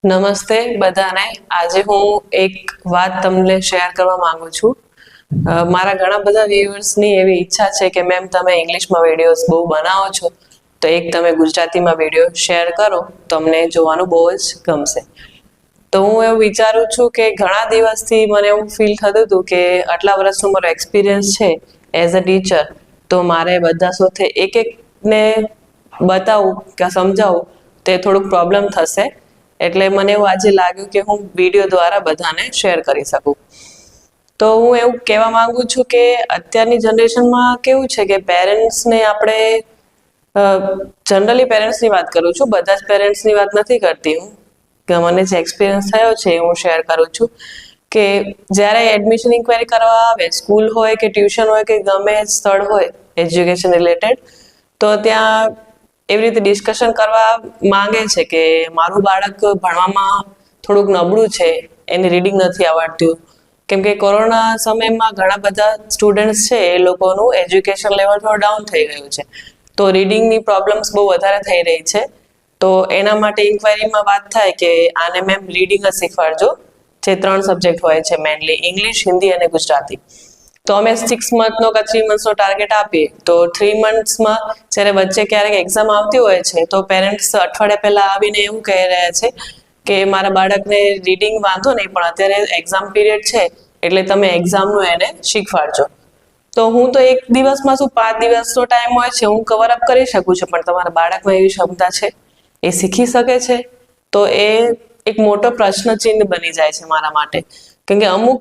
નમસ્તે બધાને. આજે હું એક વાત તમને શેર કરવા માંગુ છું. મારા ઘણા બધા વ્યુઅર્સની એવી ઈચ્છા છે કે મેમ તમે ઇંગ્લિશમાં વિડીયોઝ બહુ બનાવો છો, તો એક તમે ગુજરાતીમાં વિડીયો શેર કરો તો અમને જોવાનું બહુ જ ગમશે. તો હું એવું વિચારું છું કે ઘણા દિવસથી મને એવું ફીલ થતું હતું કે આટલા વર્ષનો મારો એક્સપિરિયન્સ છે એઝ અ ટીચર, તો મારે બધા સાથે એક એકને બતાવું કે સમજાવું તે થોડુંક પ્રોબ્લેમ થશે. એટલે મને એવું આજે લાગ્યું કે હું વિડીયો દ્વારા બધાને શેર કરી શકું. તો હું એવું કહેવા માંગુ છું કે અત્યારની જનરેશનમાં કેવું છે કે પેરેન્ટ્સને આપણે જનરલી પેરેન્ટ્સની વાત કરું છું, બધા જ પેરેન્ટ્સની વાત નથી કરતી હું, કે મને જે એક્સપિરિયન્સ થયો છે હું શેર કરું છું. કે જ્યારે એડમિશન ઇન્ક્વાયરી કરવા આવે, સ્કૂલ હોય કે ટ્યુશન હોય કે ગમે સ્થળ હોય એજ્યુકેશન રિલેટેડ, તો ત્યાં એવી રીતે ડિસ્કશન કરવા માંગે છે કે મારું બાળક ભણવામાં થોડુંક નબળું છે, એને રીડિંગ નથી આવડતું. કેમ કે કોરોના સમયમાં ઘણા બધા સ્ટુડન્ટ્સ છે એ લોકોનું એજ્યુકેશન લેવલ થોડું ડાઉન થઈ ગયું છે, તો રીડિંગની પ્રોબ્લેમ્સ બહુ વધારે થઈ રહી છે. તો એના માટે ઇન્ક્વાયરીમાં વાત થાય કે આને મેમ રીડિંગ જ શીખવાડજો, જે 3 સબ્જેક્ટ હોય છે મેનલી ઇંગ્લિશ, હિન્દી અને ગુજરાતી. તો અમે 6 મંથનો કે 3 મંથનો ટાર્ગેટ આપીએ, તો 3 મંથ્સમાં જ્યારે વચ્ચે ક્યારેક એક્ઝામ આવતી હોય છે તો પેરેન્ટ્સ અઠવાડિયા પહેલા આવીને એવું કહી રહ્યા છે કે મારા બાળકને રીડિંગ વાંધો નહીં, પણ અત્યારે એક્ઝામ પીરિયડ છે એટલે તમે એક્ઝામનું એને શીખવાડજો. તો હું તો એક દિવસમાં શું 5 દિવસનો ટાઈમ હોય છે, હું કવર અપ કરી શકું છું, પણ તમારા બાળકમાં એવી ક્ષમતા છે, એ શીખી શકે છે? તો એ એક મોટો પ્રશ્ન ચિહ્ન બની જાય છે મારા માટે. કેમ કે અમુક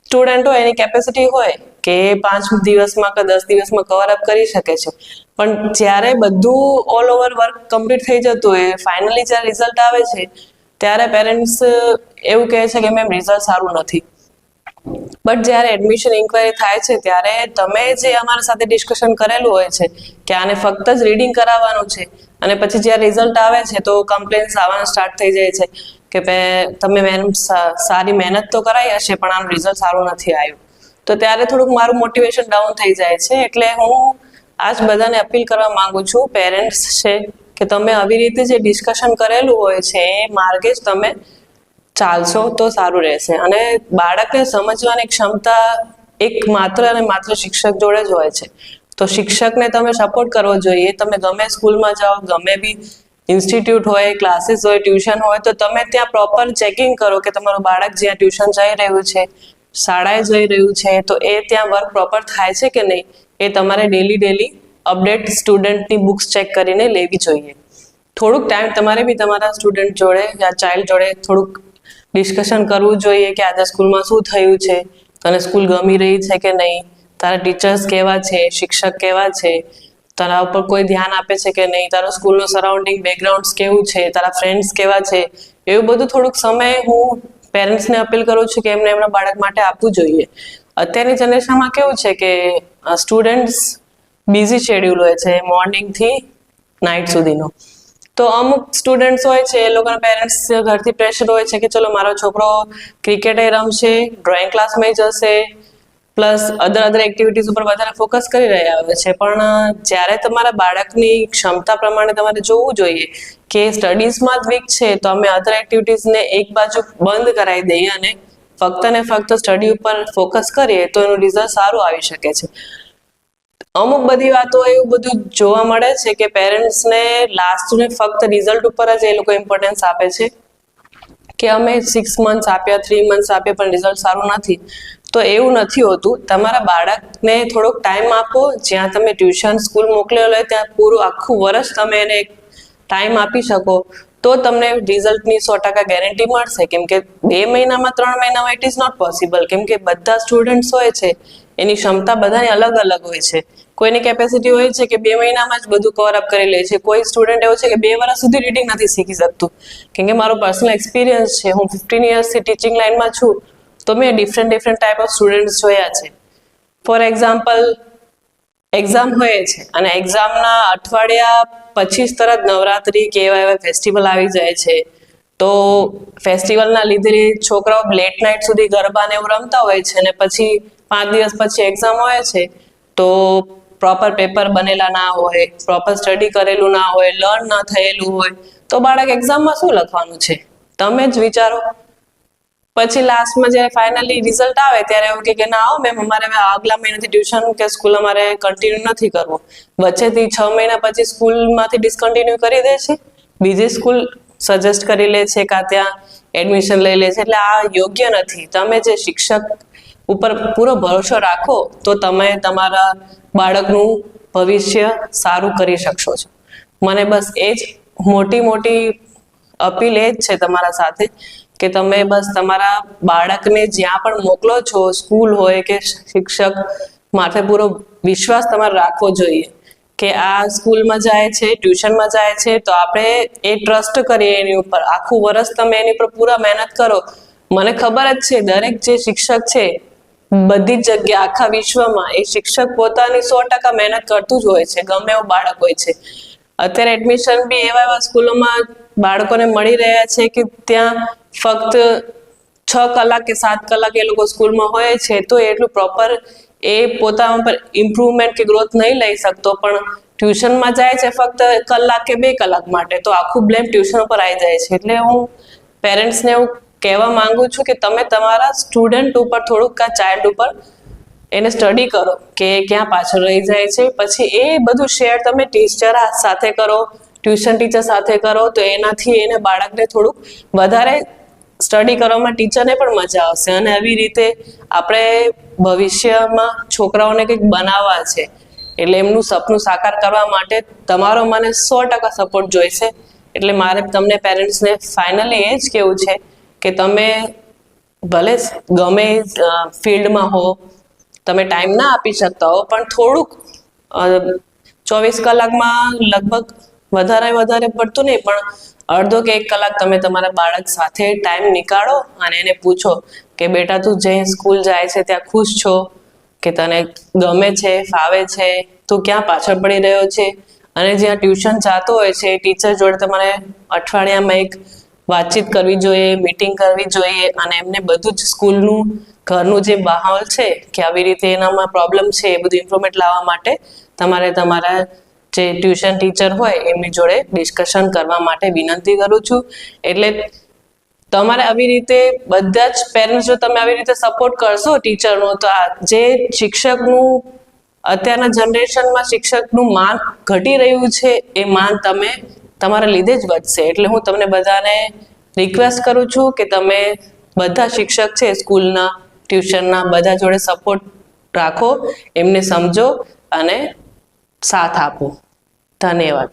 સ્ટુડન્ટ હોય એની કેપેસિટી હોય કે 5 દિવસમાં કે 10 દિવસમાં કવર અપ કરી શકે છે, પણ જ્યારે બધું ઓલ ઓવર વર્ક કમ્પ્લીટ થઈ જતું હોય, ફાઇનલી જ્યારે રિઝલ્ટ આવે છે ત્યારે પેરેન્ટ્સ એવું કહે છે કે મેમ રિઝલ્ટ સારું નથી. બટ જ્યારે એડમિશન ઇન્ક્વાયરી થાય છે ત્યારે તમે જે અમારા સાથે ડિસ્કશન કરેલું હોય છે કે આને ફક્ત જ રીડિંગ કરાવવાનું છે, અને પછી જ્યારે રિઝલ્ટ આવે છે તો કમ્પ્લેન્ટ્સ આવવાના સ્ટાર્ટ થઈ જાય છે કે તમે મેમ સારી મહેનત તો કરાઈ હશે પણ આનું રિઝલ્ટ સારું નથી આવ્યું. તો ત્યારે થોડુંક મારું મોટિવેશન ડાઉન થઈ જાય છે. એટલે હું આજ બધાને અપીલ કરવા માંગુ છું, પેરેન્ટ્સ છે, કે તમે આવી રીતે જે ડિસ્કશન કરેલું હોય છે એ માર્ગે જ તમે ચાલશો તો સારું રહેશે. અને બાળકને સમજવાની ક્ષમતા એક માત્ર અને માત્ર શિક્ષક જોડે જ હોય છે. તો શિક્ષકને તમે સપોર્ટ કરવો જોઈએ. તમે ગમે સ્કૂલમાં જાઓ, ગમે બી ઇન્સ્ટિટ્યૂટ હોય, ક્લાસીસ હોય, ટ્યુશન હોય, તો તમે ત્યાં પ્રોપર ચેકિંગ કરો કે તમારું બાળક જ્યાં ટ્યુશન જઈ રહ્યું છે, શાળાએ જઈ રહ્યું છે, તો એ ત્યાં વર્ક પ્રોપર થાય છે કે નહીં, એ તમારે ડેલી અપડેટ સ્ટુડન્ટની બુક્સ ચેક કરીને લેવી જોઈએ. થોડુંક ટાઈમ તમારે બી તમારા સ્ટુડન્ટ જોડે યા ચાઇલ્ડ જોડે થોડુંક ડિસ્કશન કરવું જોઈએ કે આજે સ્કૂલમાં શું થયું છે, તને સ્કૂલ ગમી રહી છે કે નહીં, તારા ટીચર્સ કેવા છે, શિક્ષક કેવા છે, તારા ઉપર કોઈ ધ્યાન આપે છે કે નહીં, તારો સ્કૂલનો સરાઉન્ડિંગ બેકગ્રાઉન્ડ કેવું છે, તારા ફ્રેન્ડ્સ કેવા છે, એવું બધું થોડુંક સમય હું પેરેન્ટ્સને અપીલ કરું છું કે એમને એમના બાળક માટે આપવું જોઈએ. અત્યારની જનરેશનમાં કેવું છે કે સ્ટુડન્ટ્સ બિઝી શેડ્યુલ હોય છે મોર્નિંગથી નાઇટ સુધીનો. તો અમુક સ્ટુડન્ટ્સ હોય છે એ લોકોના પેરેન્ટ્સ ઘરથી પ્રેશર હોય છે કે ચલો મારો છોકરો ક્રિકેટે રમશે, ડ્રોઈંગ ક્લાસમાં જશે, પ્લસ અધર એક્ટિવિટીઝ ઉપર વધારે ફોકસ કરી રહ્યા હોય છે. પણ જ્યારે તમારા બાળકની ક્ષમતા પ્રમાણે તમારે જોવું જોઈએ કે સ્ટડીઝમાં જ વીક છે, તો અમે અધર એક્ટિવિટીઝને એક બાજુ બંધ કરાવી દઈએ અને ફક્ત ને ફક્ત સ્ટડી ઉપર ફોકસ કરીએ તો એનું રિઝલ્ટ સારું આવી શકે છે. અમુક બધી વાતો એવું બધું જોવા મળે છે કે પેરેન્ટ્સને લાસ્ટને ફક્ત રિઝલ્ટ ઉપર જ એ લોકો ઇમ્પોર્ટન્સ આપે છે કે અમે 6 મંથ્સ આપ્યા, 3 મંથ્સ આપ્યા, પણ રિઝલ્ટ સારું નથી. તો એવું નથી હોતું. તમારા બાળકને થોડોક ટાઈમ આપો. જ્યાં તમે ટ્યુશન, સ્કૂલ મોકલેલો હોય ત્યાં પૂરું આખું વર્ષ તમે એને ટાઈમ આપી શકો તો તમને રિઝલ્ટની 100% ગેરંટી મળશે. કેમ કે 2 મહિનામાં, 3 મહિનામાં ઇટ ઇઝ નોટ પોસિબલ. કેમ કે બધા સ્ટુડન્ટ્સ હોય છે એની ક્ષમતા બધાની અલગ અલગ હોય છે. કોઈની કેપેસિટી હોય છે કે 2 મહિનામાં જ બધું કવર અપ કરી લે છે. કોઈ સ્ટુડન્ટ એવું છે કે 2 વર્ષ સુધી રીડિંગ નથી શીખી શકતું. કેમ કે મારો પર્સનલ એક્સપિરિયન્સ છે, હું 15 યર્સથી ટીચિંગ લાઇનમાં છું, તો મેં ડિફરન્ટ ટાઈપ ઓફ સ્ટુડન્ટ્સ જોયા છે. ફોર એક્ઝામ્પલ, એક્ઝામ હોય છે અને એક્ઝામના અઠવાડિયા પછી જ તરત નવરાત્રી કે એવા ફેસ્ટિવલ આવી જાય છે, તો ફેસ્ટિવલના લીધે છોકરાઓ લેટ નાઇટ સુધી ગરબાને એવું રમતા હોય છે, અને પછી 5 દિવસ પછી એક્ઝામ હોય છે, તો પ્રોપર પેપર બનેલા ના હોય, પ્રોપર સ્ટડી કરેલું ના હોય, લર્ન ના થયેલું હોય, તો બાળક એક્ઝામમાં શું લખવાનું છે? તમે જ વિચારો. પછી લાસ્ટમાં જ્યારે ફાઇનલી રિઝલ્ટ આવે ત્યારે એવું કે ના આવો મેમ અમારે આગલા મહિનાથી ટ્યુશન કે સ્કૂલ અમારે કન્ટિન્યુ નથી કરવું. વચ્ચેથી 6 મહિના પછી સ્કૂલમાંથી ડિસકન્ટિન્યુ કરી દે છે, બીજી સ્કૂલ સજેસ્ટ કરી લે છે કાં ત્યાં એડમિશન લઈ લે છે. એટલે આ યોગ્ય નથી. તમે જે શિક્ષક ઉપર પૂરો ભરોસો રાખો તો તમે તમારા બાળકનું ભવિષ્ય સારું કરી શકશો છો. મને બસ એ જ મોટી અપીલ એ જ છે તમારા સાથે કે તમે બસ તમારા બાળકને જ્યાં પણ મોકલો છો, સ્કૂલ હોય કે શિક્ષક, માથે પૂરો વિશ્વાસ તમારે રાખવો જોઈએ કે આ સ્કૂલમાં જાય છે, ટ્યુશનમાં જાય છે તો આપણે એ ટ્રસ્ટ કરીએ એની ઉપર. આખું વર્ષ તમે એની ઉપર પૂરા મહેનત કરો. મને ખબર જ છે દરેક જે શિક્ષક છે બધી જ જગ્યા આખા વિશ્વમાં એ શિક્ષક પોતાની 100% મહેનત કરતું જ હોય છે, ગમે એવું બાળક હોય છે. અત્યારે એડમિશન બી એવા સ્કૂલોમાં બાળકોને મળી રહ્યા છે કે ત્યાં ફક્ત 6 કલાક કે 7 કલાક એ લોકો સ્કૂલમાં હોય છે તો એટલું પ્રોપર એ પોતાના પર ઇમ્પ્રુવમેન્ટ કે ગ્રોથ નહીં લઈ શકતો, પણ ટ્યુશનમાં જાય છે ફક્ત કલાક કે 2 કલાક માટે, તો આખું બ્લેમ ટ્યુશન ઉપર આવી જાય છે. એટલે હું પેરેન્ટ્સને એવું કહેવા માંગુ છું કે તમે તમારા સ્ટુડન્ટ ઉપર થોડુંક આ ચાઇલ્ડ ઉપર એને સ્ટડી કરો કે ક્યાં પાછળ રહી જાય છે. પછી એ બધું શેર તમે ટીચર સાથે કરો, ટ્યુશન ટીચર સાથે કરો તો એનાથી એને બાળકને થોડુંક વધારે સ્ટડી કરવામાં ટીચરને પણ મજા આવશે. અને આવી રીતે આપણે ભવિષ્યમાં છોકરાઓને કંઈક બનાવવા છે એટલે એમનું સપનું સાકાર કરવા માટે તમારો મને 100% સપોર્ટ જોઈશે. એટલે મારે તમને પેરેન્ટ્સને ફાઇનલી એ જ કહેવું છે કે તમે ભલે ગમે ફિલ્ડમાં હો, તમે ટાઈમ ના આપી શકતા હો, પણ થોડુંક 24 કલાકમાં લગભગ વધારે પડતું નહીં પણ અડધો કે 1 કલાક તમે તમારા બાળક સાથે ટાઈમ નીકાળો અને એને પૂછો કે બેટા તું જે સ્કૂલ જાય છે ત્યાં ખુશ છો કે તને ગમે છે, ફાવે છે, તું ક્યાં પાછળ પડી રહ્યો છે. અને જ્યાં ટ્યુશન જતો હોય છે એ ટીચર જોડે તમારે અઠવાડિયામાં એક વાતચીત કરવી જોઈએ, મીટિંગ કરવી જોઈએ અને એમને બધું જ સ્કૂલનું ઘરનું જે માહોલ છે કે આવી રીતે એનામાં પ્રોબ્લેમ છે એ બધું ઇમ્પ્રુવમેન્ટ લાવવા માટે તમારે તમારા જે ટ્યુશન ટીચર હોય એમની જોડે ડિસ્કશન કરવા માટે વિનંતી કરું છું. એટલે તમારે આવી રીતે બધા જ પેરેન્ટ્સ જો તમે આવી રીતે સપોર્ટ કરશો ટીચરનો તો આ જે શિક્ષકનું અત્યારના જનરેશનમાં શિક્ષકનું માન ઘટી રહ્યું છે એ માન તમે તમારા લીધે જ વધશે. એટલે હું તમને બધાને રિક્વેસ્ટ કરું છું કે તમે બધા શિક્ષક છે સ્કૂલના, ટ્યુશનના, બધા જોડે સપોર્ટ રાખો, એમને સમજો અને સાથ આપો. ધન્યવાદ.